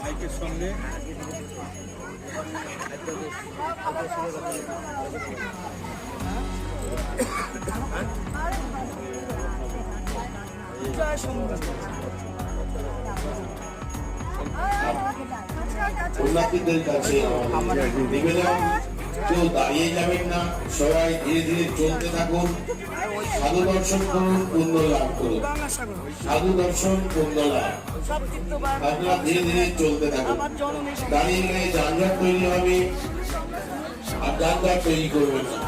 মাইকের সামনে উন্নতিদের কাছে নিবেদন, কেউ দাঁড়িয়ে যাবেন না, সবাই ধীরে ধীরে চলতে থাকুন। সাধু দর্শন করুন, পুণ্য লাভ করুন। সাধু দর্শন, পুণ্য লাভ। আপনারা ধীরে ধীরে চলতে থাকুন। দাঁড়িয়ে গেলে যানজট তৈরি হবে, আর যানজট তৈরি করবেন না।